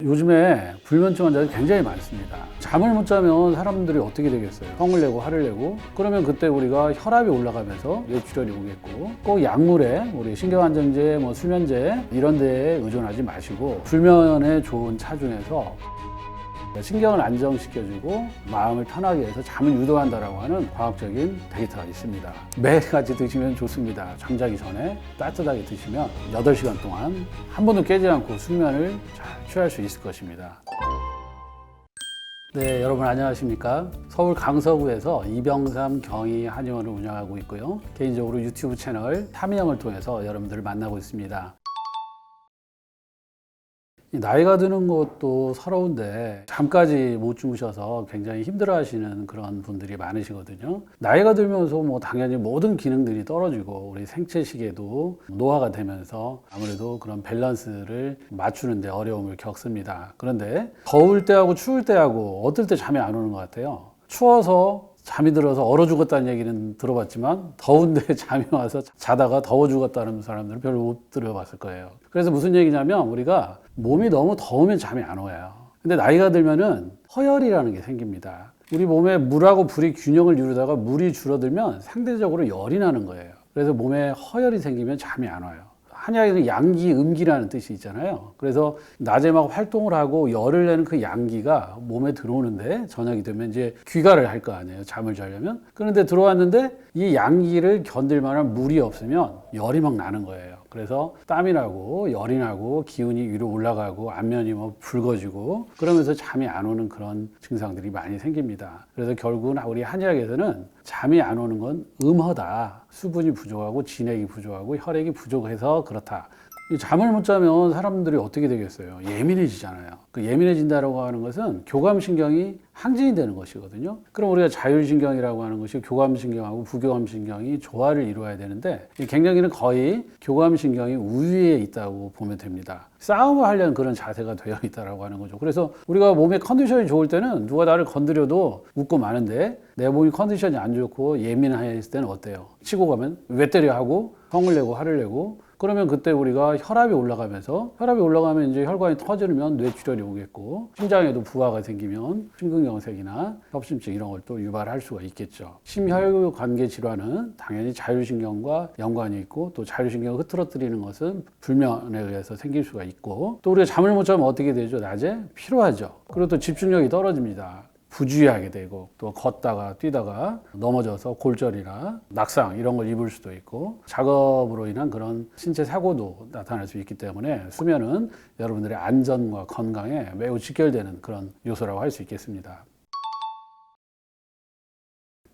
요즘에 불면증 환자들이 굉장히 많습니다. 잠을 못 자면 사람들이 어떻게 되겠어요? 성을 내고 화를 내고, 그러면 그때 우리가 혈압이 올라가면서 뇌출혈이 오겠고, 꼭 약물에 우리 신경안정제, 수면제 이런 데에 의존하지 마시고 불면에 좋은 차 중에서 신경을 안정시켜주고 마음을 편하게 해서 잠을 유도한다라고 하는 과학적인 데이터가 있습니다. 매일같이 드시면 좋습니다. 잠자기 전에 따뜻하게 드시면 8시간 동안 한 번도 깨지 않고 숙면을 잘 취할 수 있을 것입니다. 네, 여러분 안녕하십니까? 서울 강서구에서 이병삼 경희 한의원을 운영하고 있고요. 개인적으로 유튜브 채널 타미형을 통해서 여러분들을 만나고 있습니다. 나이가 드는 것도 서러운데 잠까지 못 주무셔서 굉장히 힘들어하시는 그런 분들이 많으시거든요. 나이가 들면서 당연히 모든 기능들이 떨어지고 우리 생체 시계도 노화가 되면서 아무래도 그런 밸런스를 맞추는데 어려움을 겪습니다. 그런데 더울 때하고 추울 때하고 어떨 때 잠이 안 오는 것 같아요. 추워서 잠이 들어서 얼어 죽었다는 얘기는 들어봤지만 더운데 잠이 와서 자다가 더워 죽었다는 사람들은 별로 못 들어봤을 거예요. 그래서 무슨 얘기냐면 우리가 몸이 너무 더우면 잠이 안 와요. 근데 나이가 들면은 허열이라는 게 생깁니다. 우리 몸에 물하고 불이 균형을 이루다가 물이 줄어들면 상대적으로 열이 나는 거예요. 그래서 몸에 허열이 생기면 잠이 안 와요. 한약에는 양기, 음기라는 뜻이 있잖아요. 그래서 낮에 막 활동을 하고 열을 내는 그 양기가 몸에 들어오는데 저녁이 되면 이제 귀가를 할 거 아니에요. 잠을 자려면. 그런데 들어왔는데 이 양기를 견딜 만한 물이 없으면 열이 막 나는 거예요. 그래서 땀이 나고 열이 나고 기운이 위로 올라가고 안면이 붉어지고 그러면서 잠이 안 오는 그런 증상들이 많이 생깁니다. 그래서 결국은 우리 한의학에서는 잠이 안 오는 건 음허다. 수분이 부족하고 진액이 부족하고 혈액이 부족해서 그렇다. 잠을 못 자면 사람들이 어떻게 되겠어요? 예민해지잖아요. 그 예민해진다고 하는 것은 교감신경이 항진이 되는 것이거든요. 그럼 우리가 자율신경이라고 하는 것이 교감신경하고 부교감신경이 조화를 이루어야 되는데 갱년기는 거의 교감신경이 우위에 있다고 보면 됩니다. 싸움을 하려는 그런 자세가 되어 있다고 하는 거죠. 그래서 우리가 몸의 컨디션이 좋을 때는 누가 나를 건드려도 웃고 마는데 내 몸이 컨디션이 안 좋고 예민해질 때는 어때요? 치고 가면 왜 때려 하고 성을 내고 화를 내고 그러면 그때 우리가 혈압이 올라가면서 혈압이 올라가면 이제 혈관이 터지면 뇌출혈이 오겠고 심장에도 부하가 생기면 심근경색이나 협심증 이런 걸 또 유발할 수가 있겠죠. 심혈관계 질환은 당연히 자율신경과 연관이 있고 또 자율신경을 흐트러뜨리는 것은 불면에 의해서 생길 수가 있고 또 우리가 잠을 못 자면 어떻게 되죠? 낮에 피로하죠. 그리고 또 집중력이 떨어집니다. 부주의하게 되고 또 걷다가 뛰다가 넘어져서 골절이나 낙상 이런 걸 입을 수도 있고 작업으로 인한 그런 신체 사고도 나타날 수 있기 때문에 수면은 여러분들의 안전과 건강에 매우 직결되는 그런 요소라고 할 수 있겠습니다.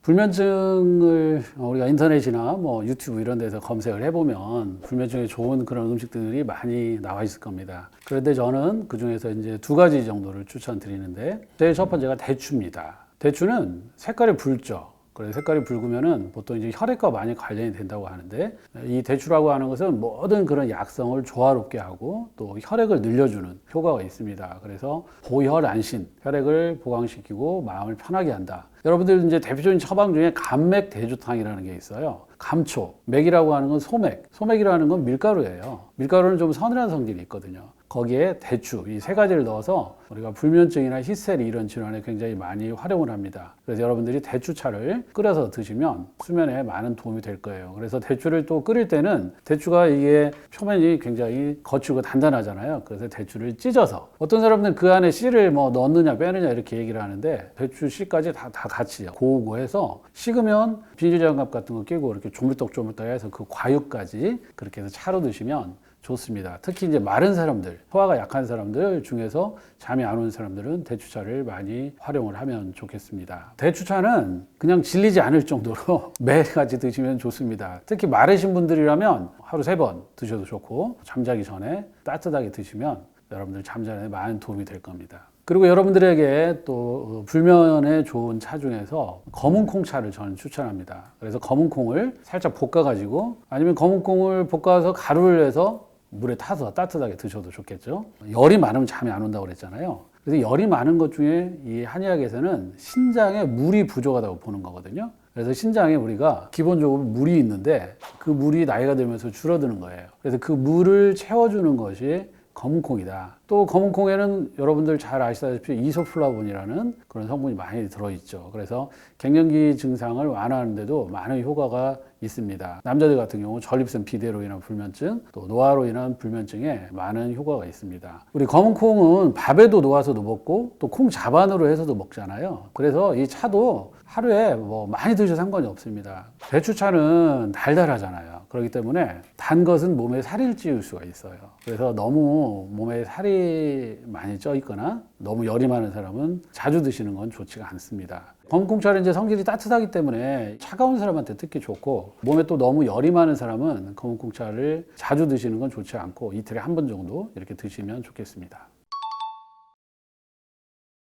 불면증을 우리가 인터넷이나 유튜브 이런 데서 검색을 해보면 불면증에 좋은 그런 음식들이 많이 나와 있을 겁니다. 그런데 저는 그 중에서 이제 2가지 정도를 추천드리는데 제일 첫 번째가 대추입니다. 대추는 색깔이 붉죠. 그래서 색깔이 붉으면은 보통 이제 혈액과 많이 관련이 된다고 하는데 이 대추라고 하는 것은 모든 그런 약성을 조화롭게 하고 또 혈액을 늘려주는 효과가 있습니다. 그래서 보혈안신, 혈액을 보강시키고 마음을 편하게 한다. 여러분들 이제 대표적인 처방 중에 감맥 대주탕이라는 게 있어요. 감초, 맥이라고 하는 건 소맥, 소맥이라는 건 밀가루예요. 밀가루는 좀 서늘한 성질이 있거든요. 거기에 대추, 이 3가지를 넣어서 우리가 불면증이나 히스테리 이런 질환에 굉장히 많이 활용을 합니다. 그래서 여러분들이 대추차를 끓여서 드시면 수면에 많은 도움이 될 거예요. 그래서 대추를 또 끓일 때는 대추가 이게 표면이 굉장히 거칠고 단단하잖아요. 그래서 대추를 찢어서 어떤 사람들은 그 안에 씨를 넣느냐 빼느냐 이렇게 얘기를 하는데 대추 씨까지 다 같이 고우고해서 식으면 비닐장갑 같은 거 끼고 이렇게 조물떡조물떡 해서 그 과육까지 그렇게 해서 차로 드시면 좋습니다. 특히 이제 마른 사람들, 소화가 약한 사람들 중에서 잠이 안 오는 사람들은 대추차를 많이 활용을 하면 좋겠습니다. 대추차는 그냥 질리지 않을 정도로 매일같이 드시면 좋습니다. 특히 마르신 분들이라면 하루 3번 드셔도 좋고 잠자기 전에 따뜻하게 드시면 여러분들 잠자는데 많은 도움이 될 겁니다. 그리고 여러분들에게 또 불면에 좋은 차 중에서 검은 콩차를 저는 추천합니다. 그래서 검은 콩을 살짝 볶아가지고 아니면 검은 콩을 볶아서 가루를 내서 물에 타서 따뜻하게 드셔도 좋겠죠. 열이 많으면 잠이 안 온다고 그랬잖아요. 그래서 열이 많은 것 중에 이 한의학에서는 신장에 물이 부족하다고 보는 거거든요. 그래서 신장에 우리가 기본적으로 물이 있는데 그 물이 나이가 들면서 줄어드는 거예요. 그래서 그 물을 채워주는 것이 검은콩이다. 또 검은콩에는 여러분들 잘 아시다시피 이소플라본이라는 그런 성분이 많이 들어있죠. 그래서 갱년기 증상을 완화하는데도 많은 효과가 있습니다. 남자들 같은 경우 전립선 비대로 인한 불면증, 또 노화로 인한 불면증에 많은 효과가 있습니다. 우리 검은콩은 밥에도 놓아서도 먹고 또 콩 자반으로 해서도 먹잖아요. 그래서 이 차도 하루에 뭐 많이 드셔도 상관이 없습니다. 배추차는 달달하잖아요. 그렇기 때문에 단 것은 몸에 살을 찌울 수가 있어요. 그래서 너무 몸에 살이 많이 쪄 있거나 너무 열이 많은 사람은 자주 드시는 건 좋지가 않습니다. 검은콩차는 이제 성질이 따뜻하기 때문에 차가운 사람한테 특히 좋고, 몸에 또 너무 열이 많은 사람은 검은콩차를 자주 드시는 건 좋지 않고 이틀에 한 번 정도 이렇게 드시면 좋겠습니다.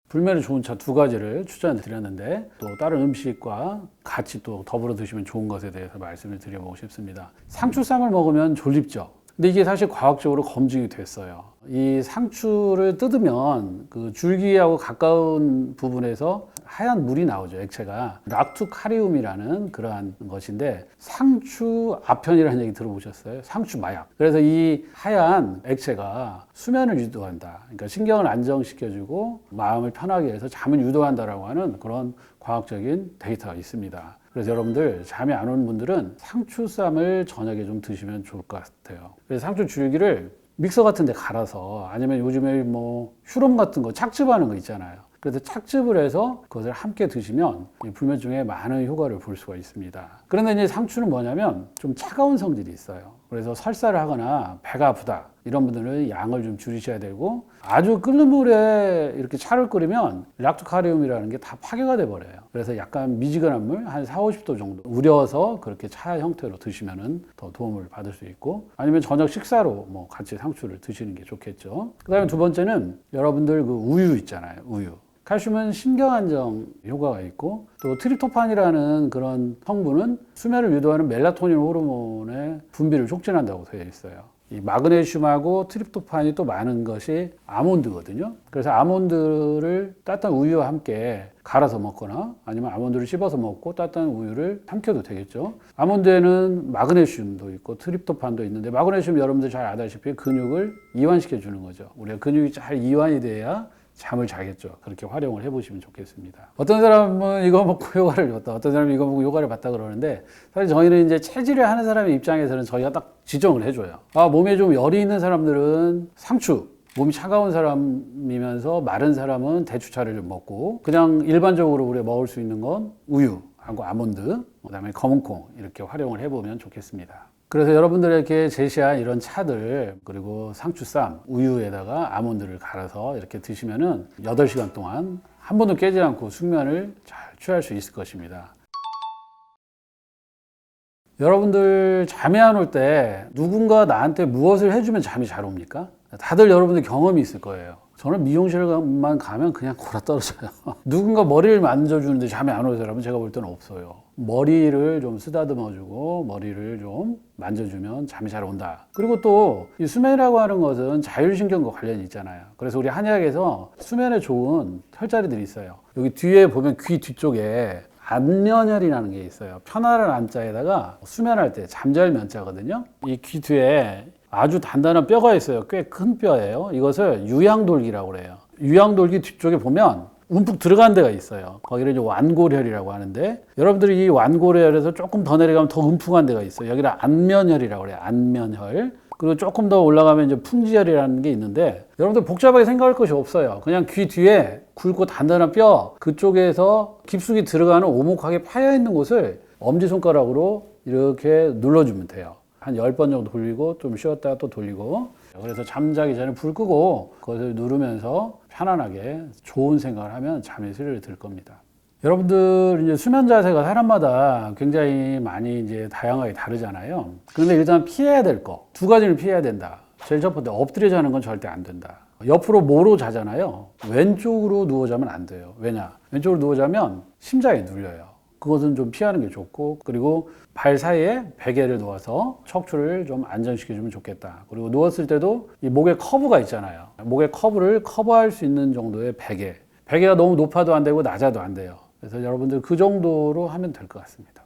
불면에 좋은 차 두 가지를 추천드렸는데, 또 다른 음식과 같이 또 더불어 드시면 좋은 것에 대해서 말씀을 드려보고 싶습니다. 상추쌈을 먹으면 졸립죠. 근데 이게 사실 과학적으로 검증이 됐어요. 이 상추를 뜯으면 그 줄기하고 가까운 부분에서 하얀 물이 나오죠, 액체가. 락투카리움이라는 그러한 것인데, 상추 아편이라는 얘기 들어보셨어요? 상추 마약. 그래서 이 하얀 액체가 수면을 유도한다. 그러니까 신경을 안정시켜주고 마음을 편하게 해서 잠을 유도한다라고 하는 그런 과학적인 데이터가 있습니다. 그래서 여러분들 잠이 안 오는 분들은 상추쌈을 저녁에 좀 드시면 좋을 것 같아요. 그래서 상추 줄기를 믹서 같은 데 갈아서, 아니면 요즘에 뭐 휴롬 같은 거 착즙하는 거 있잖아요. 그래서 착즙을 해서 그것을 함께 드시면 불면증에 많은 효과를 볼 수가 있습니다. 그런데 이제 상추는 뭐냐면 좀 차가운 성질이 있어요. 그래서 설사를 하거나 배가 아프다 이런 분들은 양을 좀 줄이셔야 되고, 아주 끓는 물에 이렇게 차를 끓이면 락토카리움이라는 게 다 파괴가 돼 버려요. 그래서 약간 미지근한 물 한 4, 50도 정도 우려서 그렇게 차 형태로 드시면은 더 도움을 받을 수 있고, 아니면 저녁 식사로 뭐 같이 상추를 드시는 게 좋겠죠. 그다음에 두 번째는 여러분들 그 우유 있잖아요. 우유. 칼슘은 신경 안정 효과가 있고, 또 트립토판이라는 그런 성분은 수면을 유도하는 멜라토닌 호르몬의 분비를 촉진한다고 되어 있어요. 이 마그네슘하고 트립토판이 또 많은 것이 아몬드거든요. 그래서 아몬드를 따뜻한 우유와 함께 갈아서 먹거나, 아니면 아몬드를 씹어서 먹고 따뜻한 우유를 삼켜도 되겠죠. 아몬드에는 마그네슘도 있고 트립토판도 있는데, 마그네슘 여러분들 잘 아다시피 근육을 이완시켜 주는 거죠. 우리가 근육이 잘 이완이 돼야 잠을 자겠죠. 그렇게 활용을 해보시면 좋겠습니다. 어떤 사람은 이거 먹고 요가를 봤다, 어떤 사람은 이거 먹고 요가를 봤다 그러는데, 사실 저희는 이제 체질을 하는 사람의 입장에서는 저희가 딱 지정을 해줘요. 몸에 좀 열이 있는 사람들은 상추, 몸이 차가운 사람이면서 마른 사람은 대추차를 좀 먹고, 그냥 일반적으로 우리가 먹을 수 있는 건 우유하고 아몬드, 그다음에 검은콩 이렇게 활용을 해보면 좋겠습니다. 그래서 여러분들에게 제시한 이런 차들, 그리고 상추쌈, 우유에다가 아몬드를 갈아서 이렇게 드시면은 8시간 동안 한 번도 깨지 않고 숙면을 잘 취할 수 있을 것입니다. 여러분들 잠이 안 올 때 누군가 나한테 무엇을 해주면 잠이 잘 옵니까? 다들 여러분들 경험이 있을 거예요. 저는 미용실만 가면 그냥 골아 떨어져요. 누군가 머리를 만져주는데 잠이 안 오는 사람은 제가 볼 때는 없어요. 머리를 좀 쓰다듬어주고 머리를 좀 만져주면 잠이 잘 온다. 그리고 또 이 수면이라고 하는 것은 자율신경과 관련이 있잖아요. 그래서 우리 한의학에서 수면에 좋은 혈자리들이 있어요. 여기 뒤에 보면 귀 뒤쪽에 안면혈이라는 게 있어요. 편안한 안자에다가 수면할 때 잠잘 면자거든요. 이 귀 뒤에 아주 단단한 뼈가 있어요. 꽤 큰 뼈예요. 이것을 유양돌기라고 그래요. 유양돌기 뒤쪽에 보면 움푹 들어간 데가 있어요. 거기를 이제 완골혈이라고 하는데, 여러분들이 이 완골혈에서 조금 더 내려가면 더 움푹한 데가 있어요. 여기를 안면혈이라고 그래요. 안면혈. 그리고 조금 더 올라가면 이제 풍지혈이라는 게 있는데, 여러분들 복잡하게 생각할 것이 없어요. 그냥 귀 뒤에 굵고 단단한 뼈 그쪽에서 깊숙이 들어가는 오목하게 파여 있는 곳을 엄지손가락으로 이렇게 눌러주면 돼요. 한 10번 정도 돌리고 좀 쉬었다가 또 돌리고, 그래서 잠자기 전에 불 끄고 그것을 누르면서 편안하게 좋은 생각을 하면 잠이 스르르 들 겁니다. 여러분들 이제 수면 자세가 사람마다 굉장히 많이 이제 다양하게 다르잖아요. 그런데 일단 피해야 될 거 두 가지를 피해야 된다. 제일 첫 번째, 엎드려 자는 건 절대 안 된다. 옆으로 모로 자잖아요. 왼쪽으로 누워 자면 안 돼요. 왜냐? 왼쪽으로 누워 자면 심장이 눌려요. 그것은 좀 피하는 게 좋고, 그리고 발 사이에 베개를 놓아서 척추를 좀 안정시켜주면 좋겠다. 그리고 누웠을 때도 이 목에 커브가 있잖아요. 목의 커브를 커버할 수 있는 정도의 베개. 베개가 너무 높아도 안 되고 낮아도 안 돼요. 그래서 여러분들 그 정도로 하면 될 것 같습니다.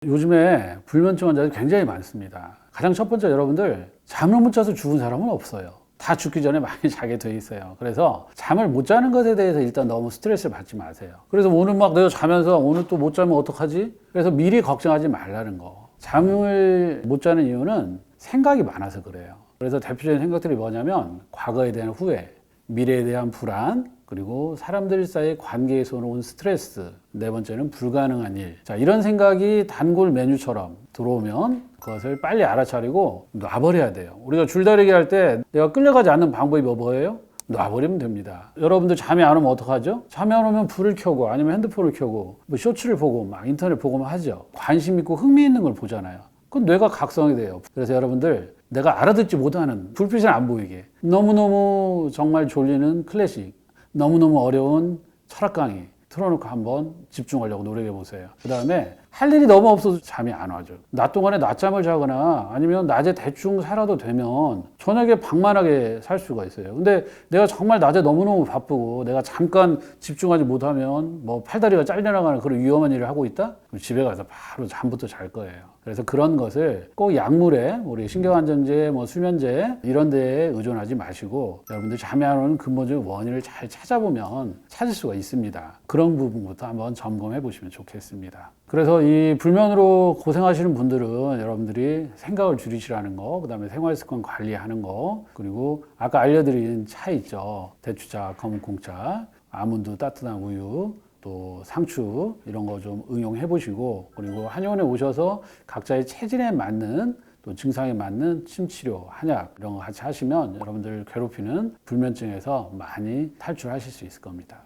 요즘에 불면증 환자들이 굉장히 많습니다. 가장 첫 번째 여러분들 잠을 못 자서 죽은 사람은 없어요. 다 죽기 전에 많이 자게 돼 있어요. 그래서 잠을 못 자는 것에 대해서 일단 너무 스트레스를 받지 마세요. 그래서 오늘 막 내가 자면서 오늘 또 못 자면 어떡하지? 그래서 미리 걱정하지 말라는 거. 잠을 못 자는 이유는 생각이 많아서 그래요. 그래서 대표적인 생각들이 뭐냐면 과거에 대한 후회, 미래에 대한 불안, 그리고 사람들 사이의 관계에서 온 스트레스, 네 번째는 불가능한 일. 자, 이런 생각이 단골 메뉴처럼 들어오면 그것을 빨리 알아차리고 놔버려야 돼요. 우리가 줄다리기 할 때 내가 끌려가지 않는 방법이 뭐예요? 놔버리면 됩니다. 여러분들 잠이 안 오면 어떡하죠? 잠이 안 오면 불을 켜고 아니면 핸드폰을 켜고 뭐 쇼츠를 보고 막 인터넷 보고만 하죠. 관심 있고 흥미 있는 걸 보잖아요. 그건 뇌가 각성이 돼요. 그래서 여러분들 내가 알아듣지 못하는 불빛을 안 보이게 너무너무 정말 졸리는 클래식, 너무너무 어려운 철학 강의 틀어놓고 한번 집중하려고 노력해 보세요. 그 다음에 할 일이 너무 없어서 잠이 안 와죠. 낮 동안에 낮잠을 자거나 아니면 낮에 대충 살아도 되면 저녁에 방만하게 살 수가 있어요. 근데 내가 정말 낮에 너무너무 바쁘고 내가 잠깐 집중하지 못하면 뭐 팔다리가 잘려나가는 그런 위험한 일을 하고 있다? 그럼 집에 가서 바로 잠부터 잘 거예요. 그래서 그런 것을 꼭 약물에 우리 신경안정제, 뭐 수면제 이런 데에 의존하지 마시고 여러분들 잠이 안 오는 근본적인 원인을 잘 찾아보면 찾을 수가 있습니다. 그런 부분부터 한번 점검해 보시면 좋겠습니다. 그래서 이 불면으로 고생하시는 분들은 여러분들이 생각을 줄이시라는 거, 그 다음에 생활습관 관리하는 거, 그리고 아까 알려드린 차 있죠. 대추차, 검은콩차, 아몬드 따뜻한 우유, 또 상추 이런 거 좀 응용해 보시고, 그리고 한의원에 오셔서 각자의 체질에 맞는 또 증상에 맞는 침치료, 한약 이런 거 같이 하시면 여러분들 괴롭히는 불면증에서 많이 탈출하실 수 있을 겁니다.